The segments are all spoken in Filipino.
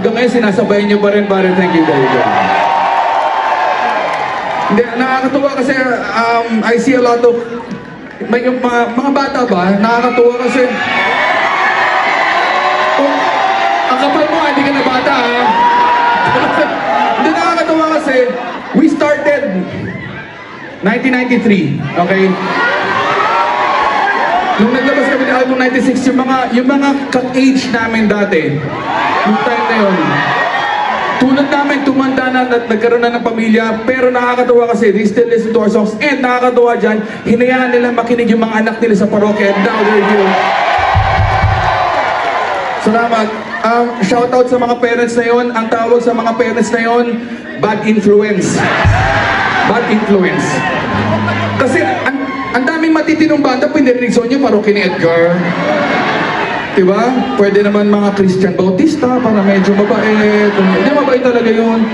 hanggang ngayon sinasabayan niyo pa rin, pare. Thank you very much. Hindi, nakakatuwa kasi I see a lot of may yung mga bata ba, nakakatuwa kasi oh, ang kapal mo, hindi ka na bata ha. Hindi, nakakatuwa kasi we started 1993, okay? Nung naglabas kami ng album 96, yung mga ka-age namin dati, yung time na yun, tulad namin, tumanda na at nagkaroon na ng pamilya, pero nakakatuwa kasi, they still listen to our songs, and nakakatuwa dyan, hinayaan nila makinig yung mga anak nila sa parokya, and now they're here. Salamat. Shoutout sa mga parents na yon. Ang tawag sa mga parents na yon, bad influence. Bad influence. Kasi ang daming matitinong banda, pinirinig sa inyo, parokya ni Edgar. Diba? Pwede naman mga Christian Bautista para medyo mabait. Hindi, mabait talaga yun.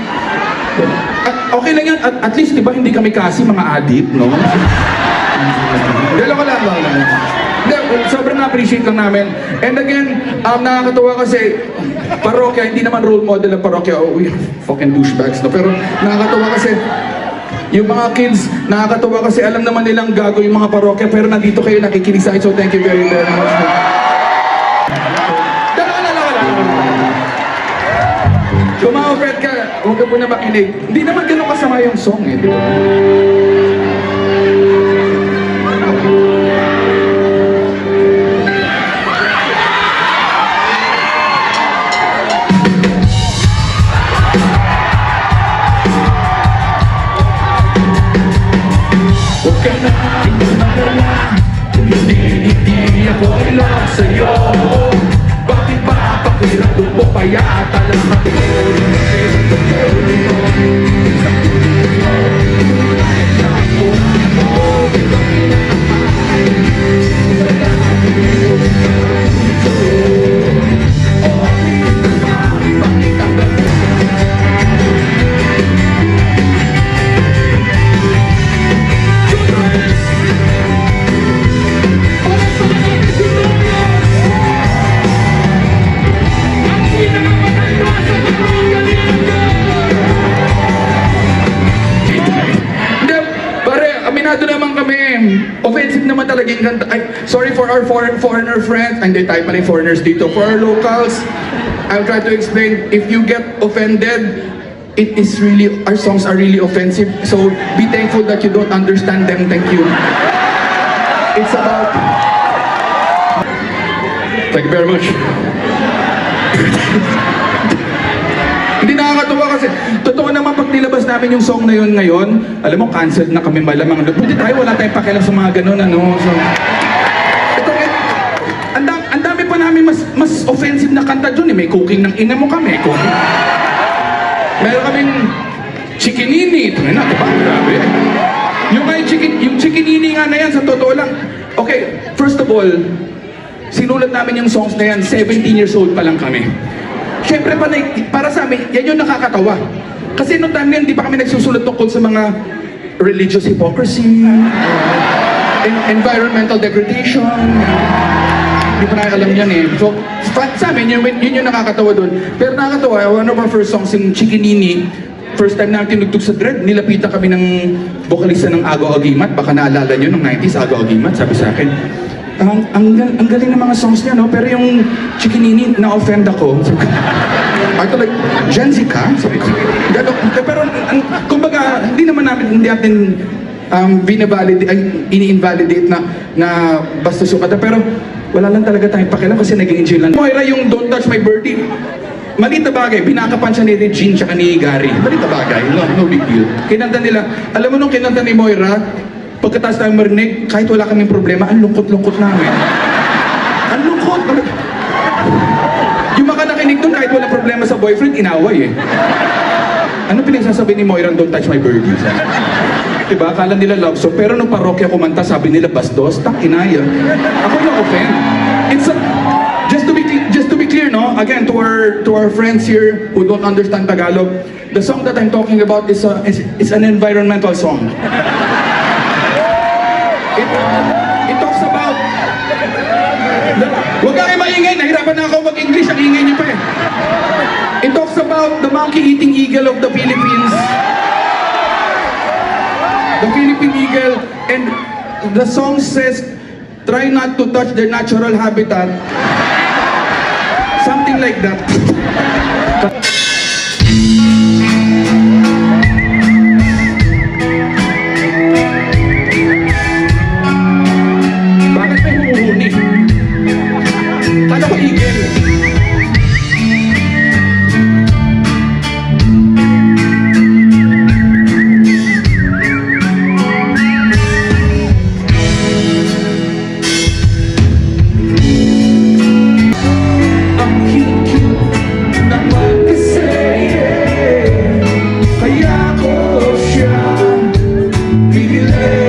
Okay lang yan. At least, diba, hindi kami kasi mga addict, no? Dalo ko lang. Hindi, sobrang na-appreciate lang namin. And again, nakakatuwa kasi parokya, hindi naman role model ng parokya. Oh, we fucking douchebags, no? Pero nakakatuwa kasi yung mga kids, nakakatuwa kasi alam naman nilang gago yung mga parokya, pero nandito kayo nakikinig sa akin. So thank you very, very much. Kung ma-offend ka, huwag ka muna makinig. Hindi naman ganun kasama yung song eh, di ba? Huwag ka na inalala, hindi ako ilang sa'yo. Bakit ba pakiramdam mo kaya talaga? Offensive naman talaga yung kanta. Sorry for our foreigner friends. Hindi tayo pa rin foreigners dito. For our locals, I'll try to explain. If you get offended, it is really, our songs are really offensive. So be thankful that you don't understand them. Thank you. It's about... Thank you very much. Hindi nakakatuwa kasi totoo naman pag nilabas namin yung song na yun ngayon, alam mo, canceled na kami malamang. Pwede tayo, wala tayong pakialam sa mga ganun, ano. So, ito, ang dami pa namin mas offensive na kanta dun eh. May cooking ng ina mo kami. Meron kaming chikinini. Ito na, diba? Grabe. Yung chikinini nga na yan, sa totoo lang. Okay, first of all, sinulat namin yung songs na yan, 17 years old pa lang kami. Siyempre, para sa amin, yan yung nakakatawa. Kasi noong time na yan, di pa kami nagsusulat tungkol sa mga religious hypocrisy, environmental degradation. Hindi pa namin alam yan eh. So, sa amin, yun yung nakakatawa doon. Pero nakakatawa, one of our first songs, yung Chikinini, first time namin tinugtog sa Dread, nilapitan kami ng vocalista ng Agaw Agimat. Baka naalala nyo, nung 90s, Agaw Agimat, sabi sa akin, ang galing ng mga songs niya, no? Pero yung Chikinini, na-offend ako. Ito like, Gen Z ka? Sabi ko, pero kumbaga, hindi natin ini-invalidate na basta sukata. Pero wala lang talaga tayong pakialam kasi nag-enjoy lang. Moira yung Don't Touch My Birdie, maliit na bagay, binakapan siya ni Regine tsaka ni Gary. Maliit na bagay, no big deal. Kinanta nila, alam mo nung kinanta ni Moira, pagkatapos tayong marinig, kahit wala kaming problema, ang lungkot-lungkot namin. Ang lungkot! Yung mga nakinig doon, kahit wala problema sa boyfriend, inaway eh. Ano pinagsasabi ni Moira, Don't Touch My Birdie? Diba? Akala nila love song, pero nung parokya kumanta, sabi nila bastos, inaya. Ako yung offend. It's a, just to be clear, no? Again, to our friends here who don't understand Tagalog, the song that I'm talking about is an environmental song. It talks about... Huwag kayo maingay, nahirapan na ako mag-English, ang ingay niyo pa eh. It talks about the monkey-eating eagle of the Philippines. The Philippine eagle. And the song says, try not to touch their natural habitat. Something like that. Bakit may humuhuni? Kala ko eagle. Ang cute-cute naman kasi, kaya ko siya pinili.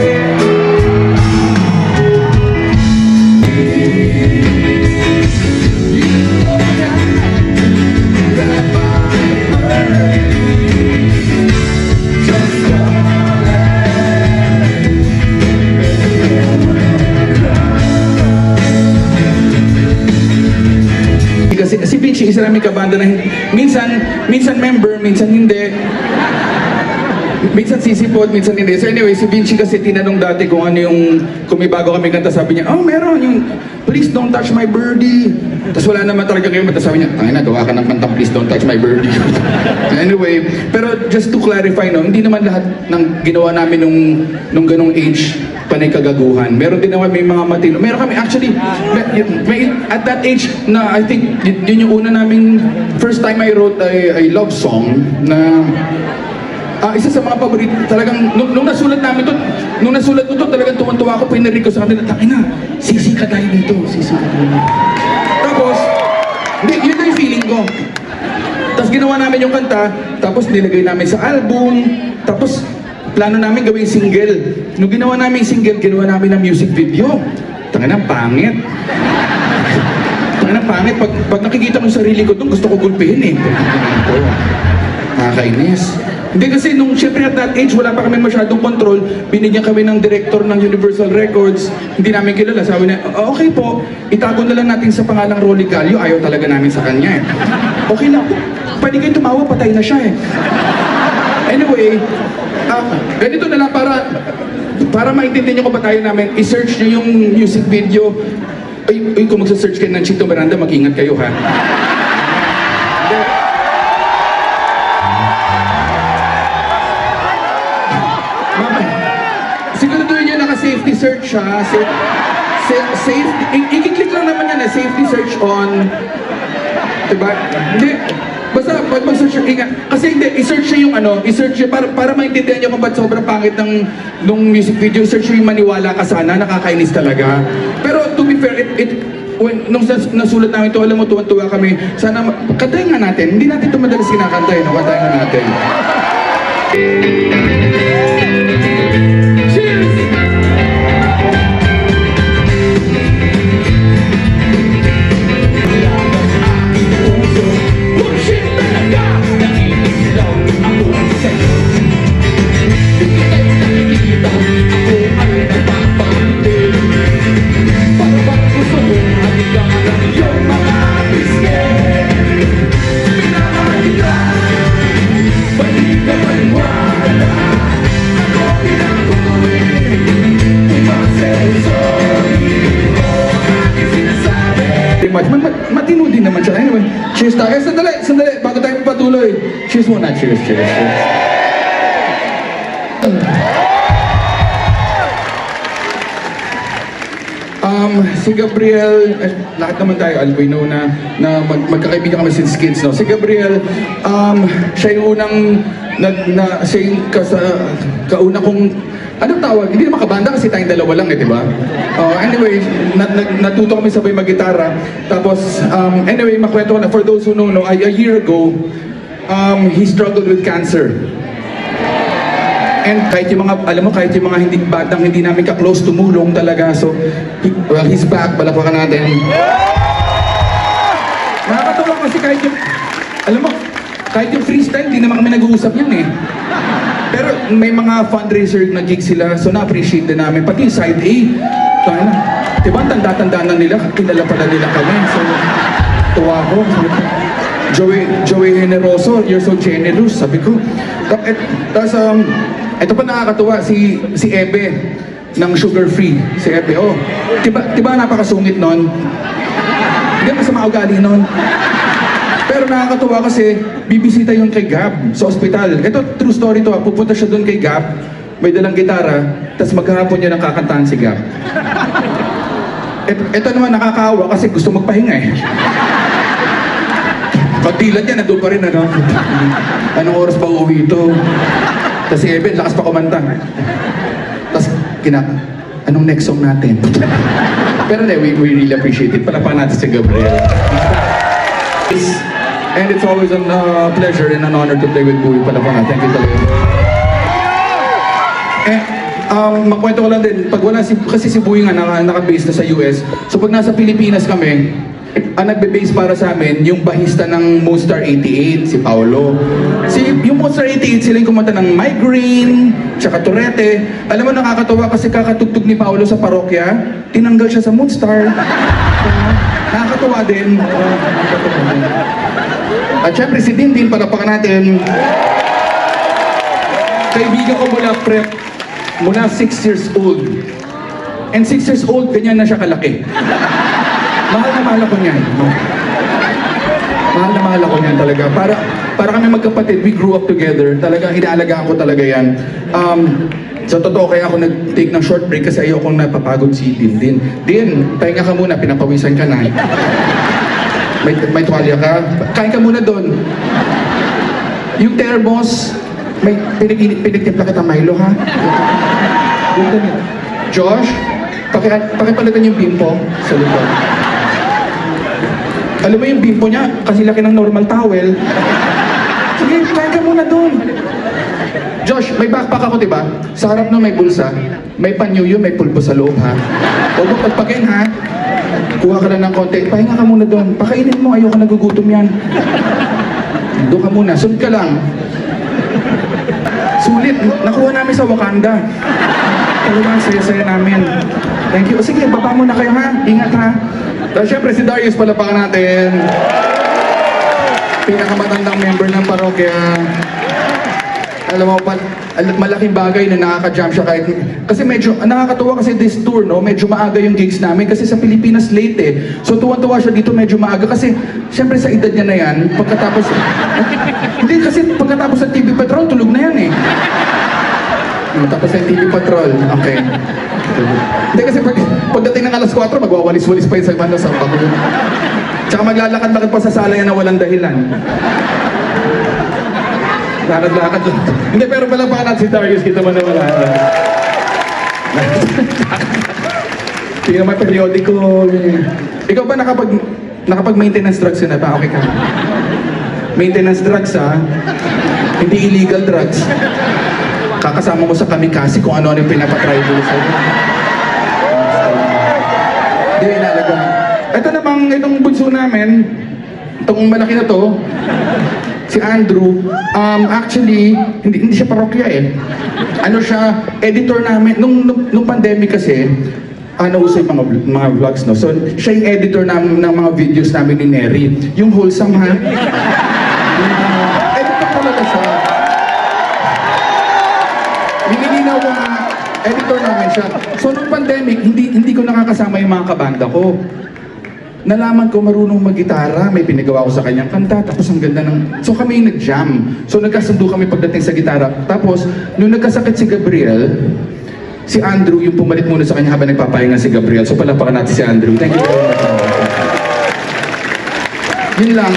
Kasi si Vinci, isa namin kabanda na minsan member, minsan hindi. Minsan sisipot, minsan hindi. So anyway, si Vinci kasi tinanong dati kung ano yung, kung may bago kami kanta, sabi niya, oh meron yung Please Don't Touch My Birdie. Tapos wala naman talaga kayo, tapos sabi niya, tangina, gawa ka ng kantang Please Don't Touch My Birdie. Anyway, pero just to clarify, no, hindi naman lahat ng ginawa namin nung ganong age panay kagaguhan. Meron din naman may mga matino. Meron kami actually, at that age na I think yun yung una namin, first time I wrote a love song na isa sa mga paborito, talagang, nung nasulat namin to, nung nasulat ko to, talagang tuwan-tuwa ako, pinarinig ko sa kanila, tangina, sisika tayo dito, sisika tayo dito. Tapos, yun na yung feeling ko. Tapos ginawa namin yung kanta, tapos nilagay namin sa album, tapos plano namin gawing single. Nung ginawa namin yung single, ginawa namin ng music video. Tangina, pangit. Tangina, pangit. Pag nakikita ko yung sarili ko doon, gusto ko gulpihin eh. Nakakainis. Hindi kasi nung syempre at that age, wala pa kami masyadong control. Binigyan kami ng director ng Universal Records. Hindi namin kilala. Sabi na, okay po, itago na lang natin sa pangalang Rolly Gallo. Ayaw talaga namin sa kanya eh. Okay lang po. Pwede kayo tumawa, patay na siya eh. Anyway, ganito na lang para maintindihan nyo kung ba tayo namin, i-search nyo yung music video. Ay, kung magsa-search kayo ng Chito Miranda, mag-ingat kayo ha. Siguraduhin nyo naka-safety search ha. Safety, i-click lang naman yan safety search on. Diba? Hindi. Basta pag mag-search ingat. Kasi hindi, i-search nyo yung i-search nyo para maintindihan nyo kung ba't sobrang pangit nung music video. I-search nyo yung Maniwala Ka Sana, nakakainis talaga. Pero to be fair, nung nasulat namin ito, alam mo, tuwan-tuwa kami. Sana, kantayin nga natin. Hindi natin ito madalas kinakanta eh, kantayin nga natin. Cheers! Matino din naman siya. Anyway, cheers tayo. Sandali, bago tayo patuloy. Cheers muna, cheers. Si Gabriel, lahat naman tayo, we know na magkakaibigan kami since kids, no? Si Gabriel, siya yung unang, siya yung kauna kong, anong tawag? Hindi naman kabanda kasi tayong dalawa lang di ba? Anyway, natuto kami sabay mag-gitara. Tapos, anyway, makwento ko na, for those who know, no, a year ago, he struggled with cancer. And kahit yung mga, alam mo, kahit yung mga batang hindi namin ka-close, tumulong talaga. So, he's back, palakpakan natin. Nakakatawa kasi kahit yung, alam mo, kahit yung freestyle, hindi naman kami nag-uusap yan eh. Pero may mga fundraiser na gig sila, so na-appreciate din namin. Pati yung side A, tayo na. Diba, tanda-tanda na nila, kilala pala nila kami. So, tuwa ko. Joey Generoso, you're so generous, sabi ko. Tapos, ito pa nakakatuwa, si Ebe ng Sugar Free. Si Ebe, oh. Diba napakasungit nun? Hindi masama ugali nun. Pero nakakatuwa kasi, bibisita yun kay Gab sa ospital. Ito, true story to, pupunta siya doon kay Gab, may dalang gitara, tapos maghapon niya nang kakantahan si Gab. Ito naman nakakaawa kasi gusto magpahinga eh. Pagdilat niya, nandun pa rin, ano? Anong oras ba uuwi ito? Tapos si Eben, lakas pa kumanta. Tapos, anong next song natin? Pero we really appreciate it. Palapakan natin si Gabriel. And it's always a pleasure and an honor to play with Buoy. Palapakan. Thank you talaga. Magkwento ko lang din, pag wala kasi si Buoy nga naka-base na sa US, so pag nasa Pilipinas kami, ang nagbe-base para sa amin, yung bahista ng Mostar 88, si Paolo. Yung Mostar 88, sila yung kumanta ng Migraine, tsaka Tourette. Alam mo, nakakatawa kasi kakatugtog ni Paolo sa parokya, tinanggal siya sa Moonstar. Nakakatawa din. At syempre, si Dindin, palapakan natin. Kaibigan ko mula prep, mula 6 years old. And 6 years old, ganyan na siya kalaki. Mahal na mahal ako niyan. Mahal na mahal ako niyan talaga. Para kami magkapatid, we grew up together. Talagang inaalagaan ko talaga yan. Sa totoo, kaya ako nag-take ng short break kasi ayokong napapagod si Din. Din, pahinga ka muna, pinapawisan ka na. May tuwalya ka? Kain ka muna doon. Yung thermos, may pinagtimpla kita Milo, ha? Josh, pakipalitan yung bimpo sa likod. Alam mo yung bimpo niya, kasi laki ng normal towel. Sige, kain ka muna doon. Josh, may backpack ako, diba? Sa harap na may bulsa, may panyuyo, may pulbo sa loob, ha? Huwag mo pagpakin, ha? Kuha ka lang ng konti. Pahinga ka muna doon. Pakainin mo, ayoko nagugutom yan. Doon ka muna, sunod ka lang. Sulit, nakuha namin sa Wakanda. Talagang saya-saya namin. Thank you. O sige, baba muna kayo, ha? Ingat, ha? Dahil syempre si Darius, palapakan natin. Pinakamatandang member ng parokya. Alam mo, malaking bagay na nakaka-jam siya kahit... Kasi medyo, nakakatuwa kasi this tour, no? Medyo maaga yung gigs namin kasi sa Pilipinas late eh. So tuwan-tuwa siya dito medyo maaga kasi syempre sa edad niya na yan, pagkatapos... Hindi kasi pagkatapos ng TV Patrol, tulog na yan eh. Tapos ng TV Patrol, okay. Hindi kasi pagdating ng alas 4, magwawalis-walis pa yun sa banda sa bago. Tsaka maglalakad-lakad pa sa sala yan na walang dahilan. Lakad-lakad. Hindi, pero pala pa natin si Darius, kita mo naman natin. Tingnan mo yung periodiko. Ikaw ba nakapag-maintenance drugs yun na ba? Okay ka. Maintenance drugs, ha? Hindi illegal drugs. Kakasama mo sa kamikasi kung ano-ano yung pinapatry mo sa'yo. Hindi, inalaga. Ito namang, itong bunso namin, itong malaki na to, si Andrew, actually, hindi siya parokya eh. Ano siya, editor namin, nung pandemic kasi, uso yung mga vlogs, no? So, siya yung editor ng mga videos namin ni Neri. Yung wholesome, ha? Editor talaga siya. Nililinaw ko nga, editor namin siya. So, nung pandemic, hindi ko nakakasama yung mga kabanda ko. Nalaman ko marunong mag-gitara, may pinagawa ko sa kanyang kanta, tapos ang ganda ng... So kami yung nag-jam. So nagkasundo kami pagdating sa gitara. Tapos, nung nagkasakit si Gabriel, si Andrew yung pumalit muna sa kanya habang nagpapahinga si Gabriel. So palapakan natin si Andrew. Thank you very much. Yun lang.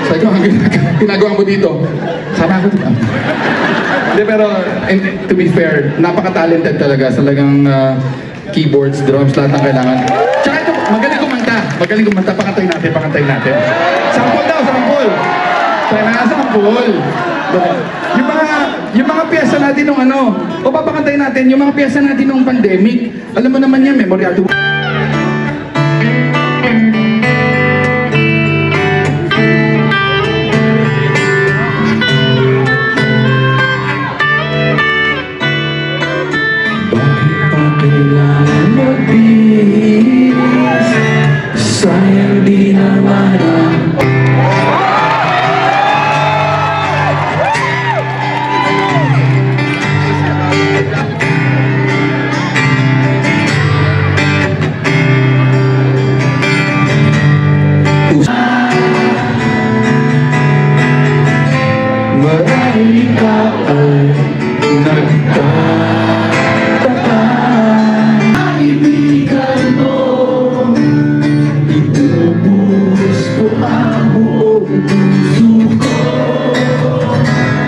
So ito ang ginagawa mo dito. Sama ko dito. Hindi, pero to be fair, napaka-talented talaga. Talagang keyboards, drums, lahat ng kailangan. Tsaka ito, magaling kumanta. Magaling kumanta. Pakantayin natin. Sample daw, sample. Try na, sample. Yung mga piyesa natin nung papakantayin natin, yung mga piyesa natin nung pandemic, alam mo naman yan, memoryado. Sayang di naman ikaw ay nagtataka. Kaibigan mo, itubos ko ang buong puso ko.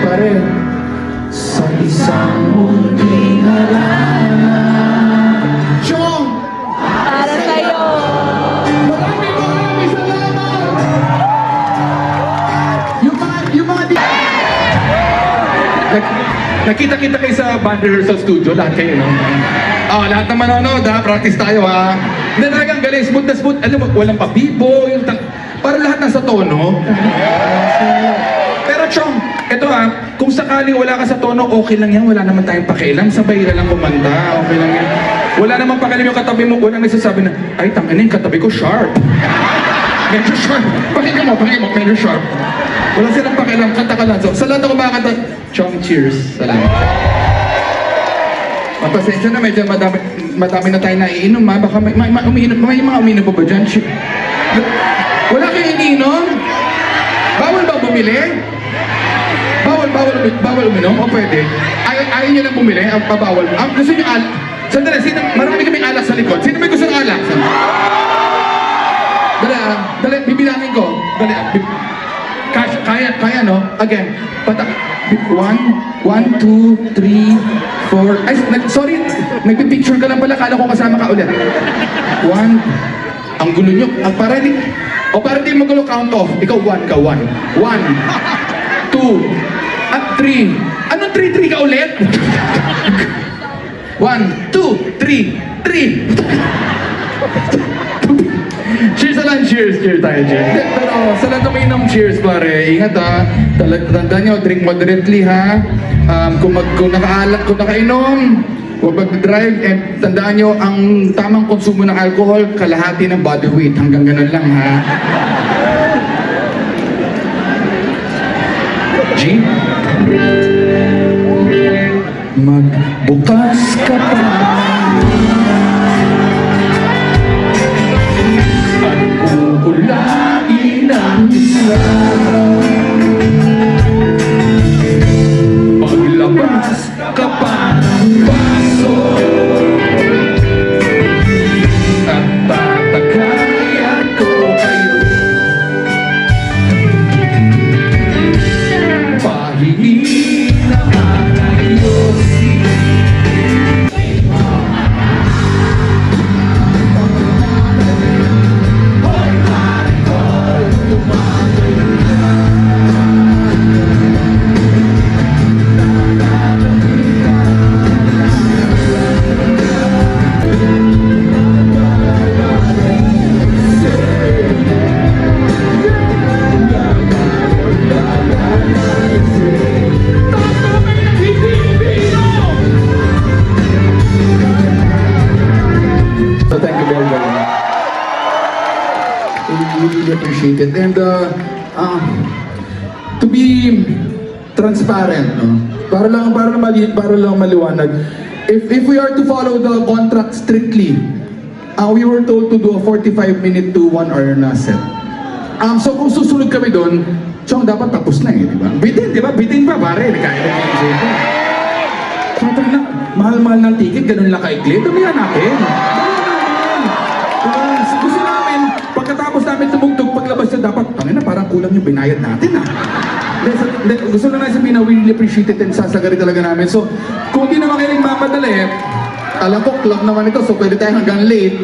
Pare, sa isang munting harana. Chong! Para sa'yo. Maraming salamat! Yung mga nakita-kita kayo sa band rehearsal studio, lahat kayo, no? Lahat ng manonood, ha? Practice tayo, ha? Hindi talagang galing, smooth na smooth. Alam mo, walang pabibo, para lahat nasa tono. Pero Chong, ito ha, kung sakaling wala ka sa tono, okay lang yan, wala naman tayong pakialam, sabay na lang kumanta, okay lang yan. Wala naman pakialam yung katabi mo, walang nagsasabi na, ay, tangin yung katabi ko, sharp. Medyo sharp. Pakinggan mo, medyo sharp. Wala silang pakialam, kanta ka lang. So, sa lahat ako makakanta, Chong, cheers. Salamat. Pasensya na, medyo madami na tayo naiinom, ha? Baka may mga umiinom pa ba dyan? Wala kayong iniinom? Bawal ba bumili? Bawal uminom? O pwede? Ayaw nyo lang bumili? Bawal? Gusto nyo alak? Sandali, marami kaming alak sa likod. Sino may gusto ng alak? Dali, bibilangin ko. Dali, kaya, no? Again, 1, 2, 3, 4. Ay, sorry, nagpipicture ka lang pala. Kala ko kasama ka ulit. 1, ang gulo nyo. Para di magulo, count off. Ikaw, 1 ka, 1. 1, 2, at 3. Anong 3 ka ulit? 1, 2, 3, 3. Cheers na lang, cheers tayo, cheers. Pero sa lahat ng mainom, cheers pare. Ingat ha. Tandaan nyo, drink moderately ha. Kung nakainom, huwag mag-drive. And tandaan nyo, ang tamang konsumo ng alcohol, kalahati ng body weight. Hanggang ganun lang ha. G? Magbukas ka pa. Ulain ang isa. Paglabas ka pa ng baso at tatagayan ko kayo. Pahingi naman ay yosi. So thank you very much. We really appreciate it. And to be transparent, no? para lang maliwanag. If we are to follow the contract strictly, we were told to do a 45-minute to 1 hour na set. So kung susunod kami doon, Chong, dapat tapos na di ba? Bitin ba, pare? Kaya na yung sito. Sabi na, mahal-mahal ng ticket, ganun lang kaikli. Damihan natin. Gusto namin, pagkatapos namin tumugtog, paglabas na dapat, parang kulang yung binayad natin Gusto na namin sabihin na we really appreciate it and sasagari talaga namin. So, kung di naman kayo nagmamadali, alam ko, club naman ito, so pwede tayo hanggang late.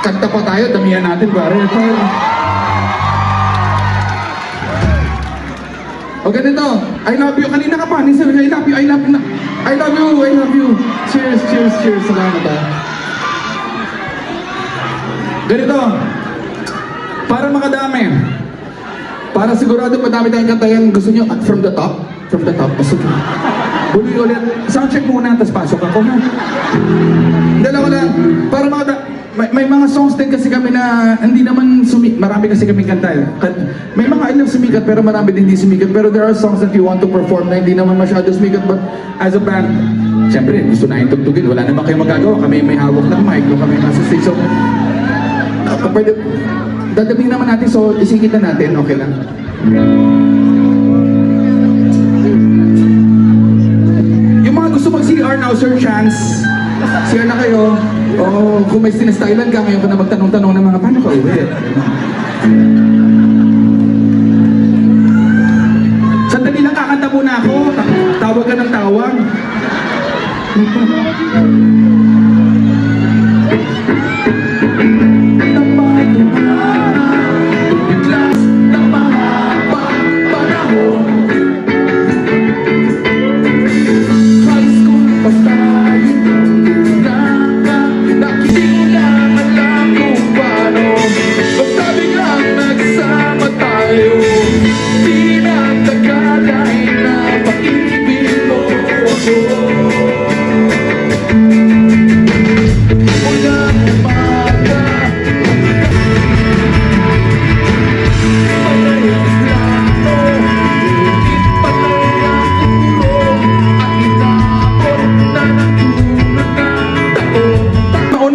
Kanta pa tayo, damihan natin, pare. O ganito, I love you. Kanina ka pa, I love you. Cheers. Salamat ha. Ganito, para makadami, para sigurado madami tayong kantayan, gusto nyo from the top. Buli ulit, soundcheck muna, tapos pasok ako ha. Dalawa lang, para may mga songs din kasi kami na hindi naman marami kasi kami kanta. May mga ilang sumikat pero marami din hindi sumikat. Pero there are songs that you want to perform na hindi naman masyado sumikat. But as a band, siyempre gusto na yung tugtugin. Wala naman kayo magagawa. Kami may hawak ng mic, kami nasa stage. So, pwede, dadabihin naman natin, so isikita natin, okay lang. mag-CR now, Sir Chance? CR na kayo. Oo, kung may sinastylan ka, ngayon ka na magtanong-tanong ng mga paano ka uwi. Sandali lang, kakanta muna ako. Tawag ka ng tawag.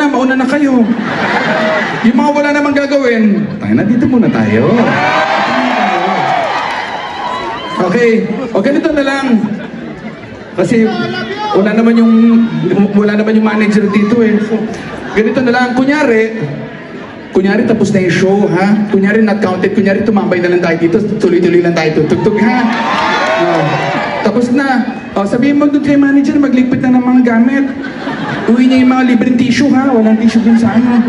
Mauna na kayo. Yung mga wala namang gagawin, tayo na dito muna tayo. Okay, o ganito na lang. Kasi wala naman yung manager dito eh. So, ganito na lang, kunyari tapos na yung show, ha? Kunyari not counted, kunyari tumambay na lang tayo dito, tuloy-tuloy lang tayo tutugtog, ha? Tapos na, sabihin mo doon kay manager, magligpit na ng mga gamit. Uwi niya yung mga libreng tissue, ha? Walang tissue dun sa ano.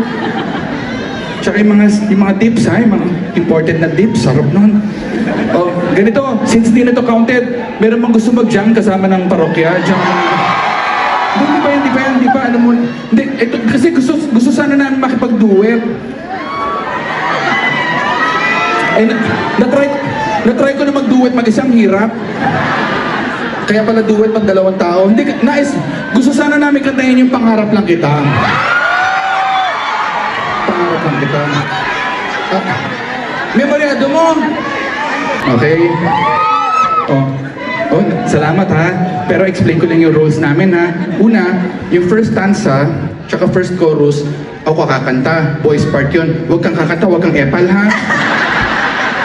Tsaka yung mga dips, ha? Yung mga imported na dips, sarap nun. Ganito, since di na to counted, meron mang gusto mag-jam kasama ng parokya, jam. Di ba, ano mo, hindi, ito, kasi gusto sana namin makipag-duet. Na-try ko na mag-duet mag-isang hirap. Kaya pala duet pag dalawang tao. Hindi, gusto sana namin kantahin yung Pangarap Lang Kita. Pangarap Lang Kita. Memoryado mo? Okay. Salamat ha. Pero explain ko lang yung rules namin ha. Una, yung first stanza, tsaka first chorus, ako kakanta. Boys part yun. Huwag kang kakanta, huwag kang epal ha.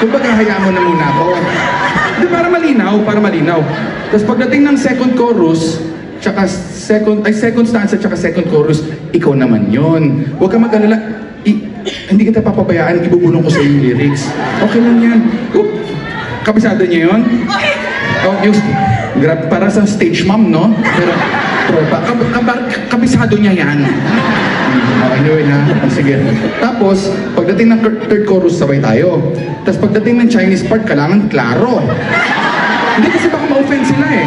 Kumbaga, hayaan mo na muna ako. Hindi, para malinaw. Tapos pagdating ng second chorus, tsaka second stanza, tsaka second chorus, ikaw naman yon. Huwag kang mag-alala. Hindi kita papabayaan, ibubulong ko sa yung lyrics. Okay lang yan. Kabisado niyo yun? Para sa stage mom, no? Pero, kabisado niya yan. Anyway ha, sige. Tapos, pagdating ng third chorus, sabay tayo. Tapos pagdating ng Chinese part, kailangan klaro. Hindi kasi baka ma-offend sila eh.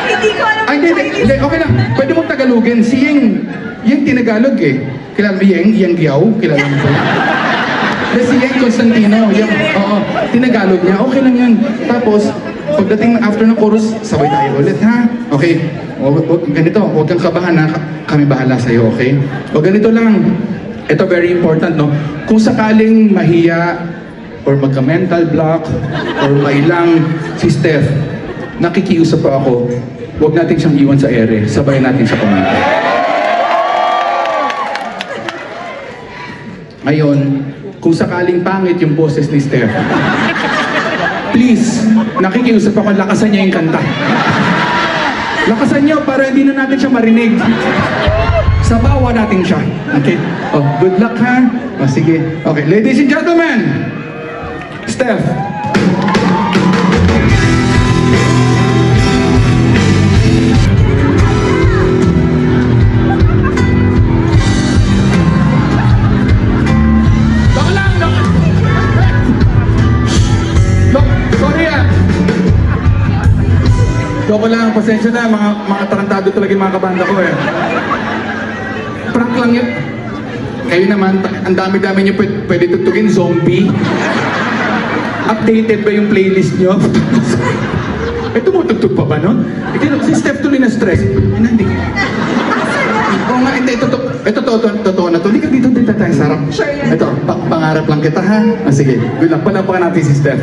Hindi ko alam. Hindi, okay lang. Pwede mong Tagalogin. Si Yeng Tinagalog eh. Kilala mo Yeng Giao? Kilala mo ba? Si Yeng Constantino. Oo, Tinagalog niya. Okay lang yan. Tapos, pagdating after ng chorus, sabay tayo ulit ha. Okay. Ganito, huwag kang kabahan ha. Kami bahala sa'yo, okay? O ganito lang. Ito very important, no? Kung sakaling mahiya or magka-mental block or mailang si Steph, nakikiusap pa ako, huwag natin siyang iwan sa ere. Sabayan natin siya kumanta. Ngayon, kung sakaling pangit yung boses ni Steph, please, nakikiusap ako, lakasan niya yung kanta. Lakasan niyo para hindi na natin siya marinig. Sabawa natin siya. Okay? Good luck ha. Sige. Okay, ladies and gentlemen, Steph. Doko lang, pasensya na, mga tarantado talaga yung mga kabanda ko eh. Prank lang yun. Kayo naman, ang dami-dami nyo pwede tutugin, zombie. Updated ba yung playlist nyo? Eh, tumutugtog pa ba nun? Si Steph tuloy na stress. Hindi. Oo nga, hindi, totoo na to. Hindi ka dito tayo sarap. Sure yan. Ito, pangarap lang kita ha. Sige, good luck. Palapakan natin si Steph.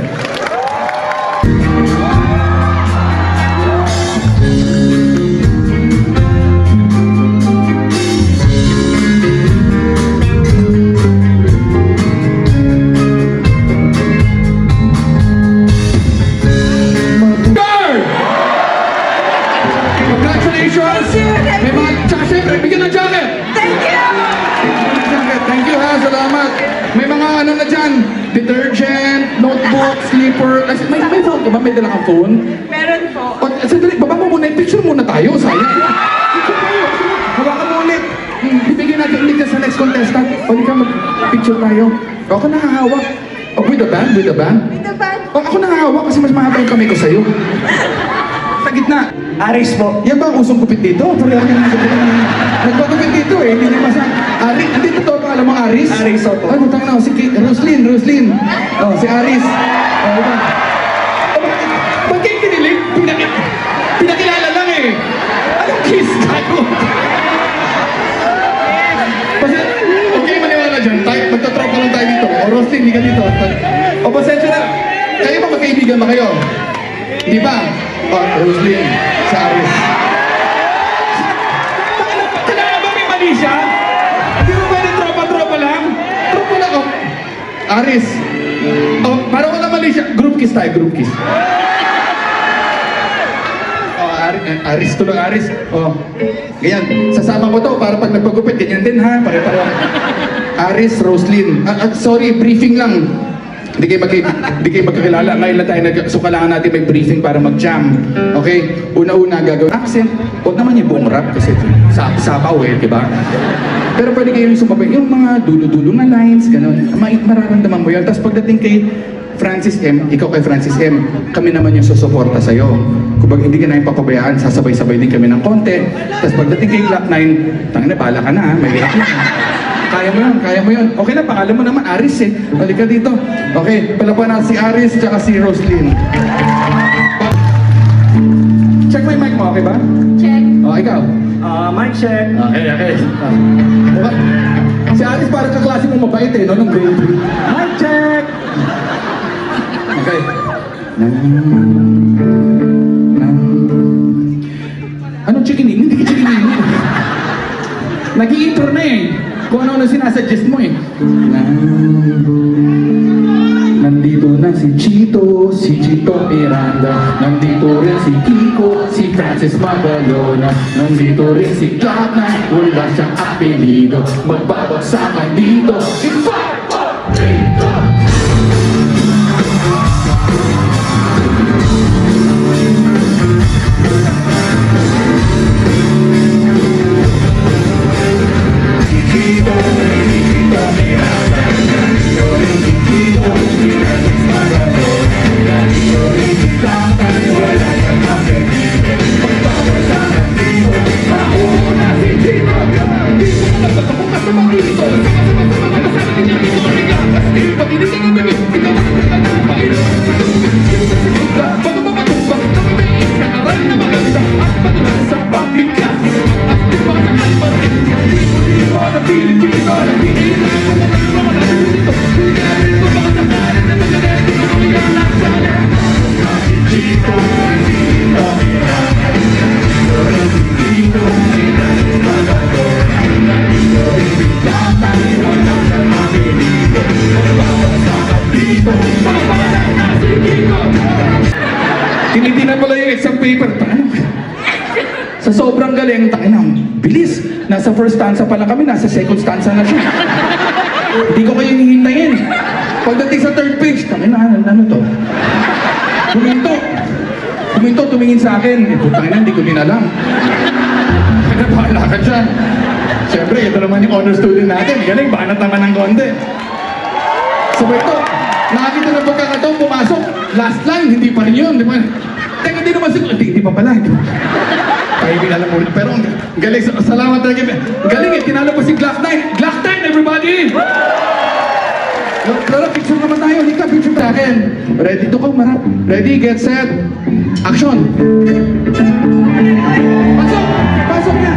Congratulations! ano na dyan, detergent, notebook, slipper. Kasi may phone ka ba? May dala kang phone? Meron po. O, sandali, baba mo muna, picture muna tayo, sayang. Picture tayo. Hawakan mo ulit. Bibigyan natin ulit yan sa next contestant. O, di ka mag-picture tayo. O, ako nakahawak. O, with the band, with the band. With the band. O, ako nakahawak kasi mas mahaba yung kamay ko sa'yo. Sa gitna. Aris po. Yan ba ang usong gupit dito? Pareho ka ng gupit. Nagpagupit dito eh, hindi naman sa... Aris, hindi totoo pa alam mo Aris? Aris, opo. Ano, tanga na, si Roslyn. Oh, si Aris. Oh, diba? Oh, ba't kayo kinilig? Pinakilala lang eh. Anong kiss tayo? Kasi, okay maniwala dyan, tayo, magtatropa lang tayo dito. O Roslyn, hindi ka dito. O pasensya na, kayo ba magkaibigan ba kayo? Di ba? O, Roslyn, si Aris. Kailangan ba may mali siya? Hindi mo pwede tropa-tropa lang? Tropa lang, oh. Aris. Oh, parang wala mali siya. Group kiss tayo, group kiss. Oh, Aris tulong Aris. Oh. Ganyan. Sasama ko to para pag nagpagupit, ganyan din ha. Pare-pareho. Aris, Roslyn. Sorry, briefing lang. Hindi kayo magkakilala. Ngayon lang tayo so kailangan natin may briefing para mag-jam. Okay? Una-una gagawin accent. Huwag naman yung buong rap kasi sapaw eh, di ba? Pero pwede kayo yung sumabay. Yung mga dulo-dulo na lines, gano'n. Mararamdaman mo yun. Tapos pagdating kay Francis M, ikaw kay Francis M, kami naman yung susuporta sa'yo. Kung hindi ka na yung papabayaan, sasabay-sabay din kami ng konti. Tapos pagdating kay Glock 9, tangina, bahala ka na ha, may hirap lang. Kaya mo yun. Okay na, pangalan mo naman, Aris eh. Balik ka dito. Okay, palapan natin si Aris tsaka si Roslyn. Check mo yung mic mo, okay ba? Check. O, ikaw. Mic check. Okay. Si Aris parang kaklase mong mabait eh, no? Nung grade 3. Mic check. Okay. Anong chikinin? Hindi ka chikinin. Nag-i-intro na eh. Kung ano sinasuggest mo eh. Nandito na si Chito Miranda. Nandito rin si Kiko, si Francis Magalona. Nandito rin si Glock 9, wala siyang apelido. Magbabagsakan dito. In 5, 4, 3, 2. Tinitingnan pala yung exam paper. Sa sobrang galing, bilis. Nasa first stanza pa lang kami, nasa second stanza na siya. Hindi ko kayo hihintayin. Pagdating sa third page, ano to? Huminto, tumingin sa akin. Hindi ko din alam. Kaya bahala ka dyan. Siyempre, ito naman yung honor student natin. Galing, banat naman ng konti. Sabay ito, nakakita na pagkakataon, pumasok. Last line, hindi pa rin yun. Di ba? Teka, hindi naman siguro. Hindi pa pala. Pahimin alam mo. Pero galing, salamat talaga. Galing eh, tinalo pa si Glock 9. Glock 10, everybody! Lola, picture naman tayo. Lika, picture sa akin. Ready to go, marap. Ready, get set. Action! Pasok! Pasok na!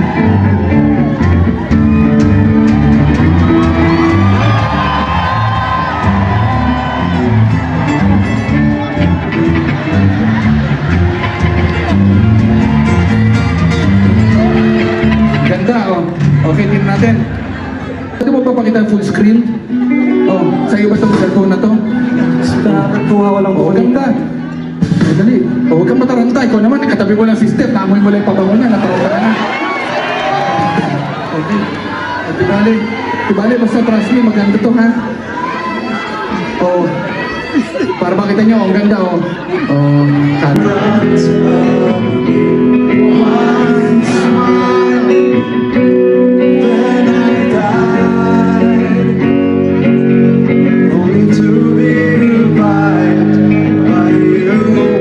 Ganda, oh. Okay, tingnan natin. Pwede mo papakita ang full screen? Oh, sa'yo ba itong cellphone na to? Kuha ko lang po. Oh, ganda. Dali. Oh, huwag kang mataranta. Ikaw naman, nakatabi mo lang si Steph. Namoy mo lang yung pabango niya. Nataranta ka na. Okay. Di bali, basta trust me, maganda to ha. Oh. Para makita nyo, ang ganda oh. Oh, Only to be revived by you.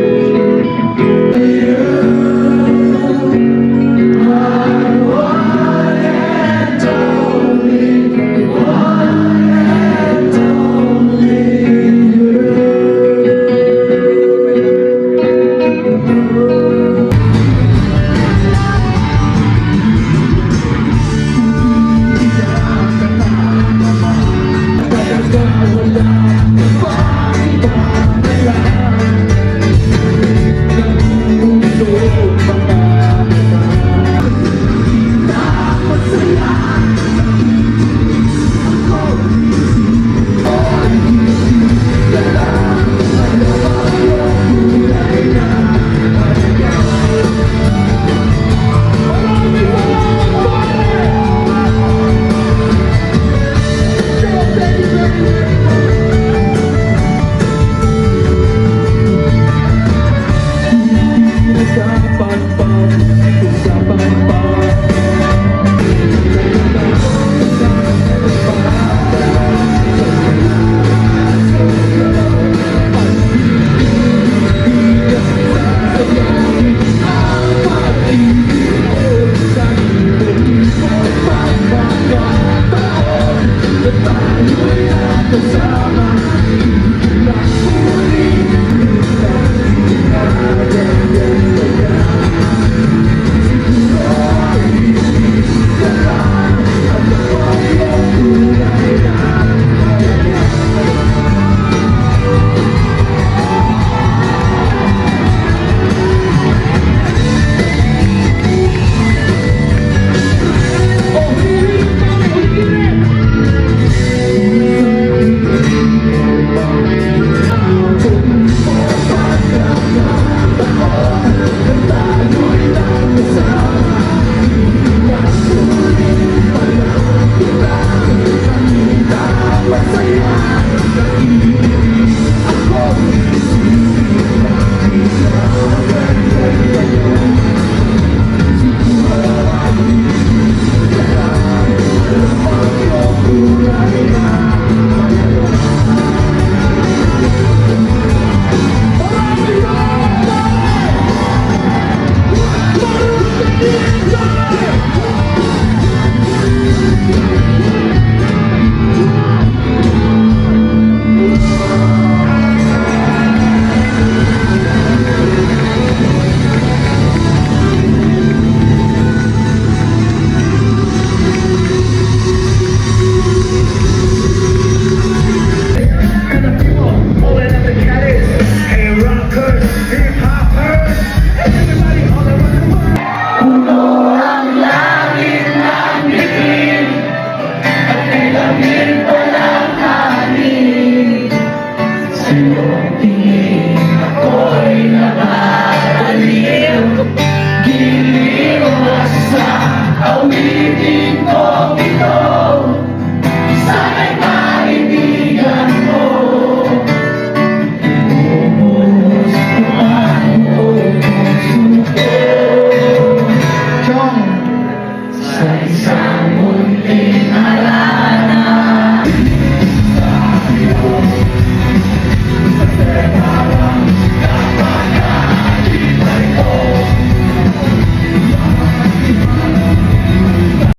Awitin ko ito.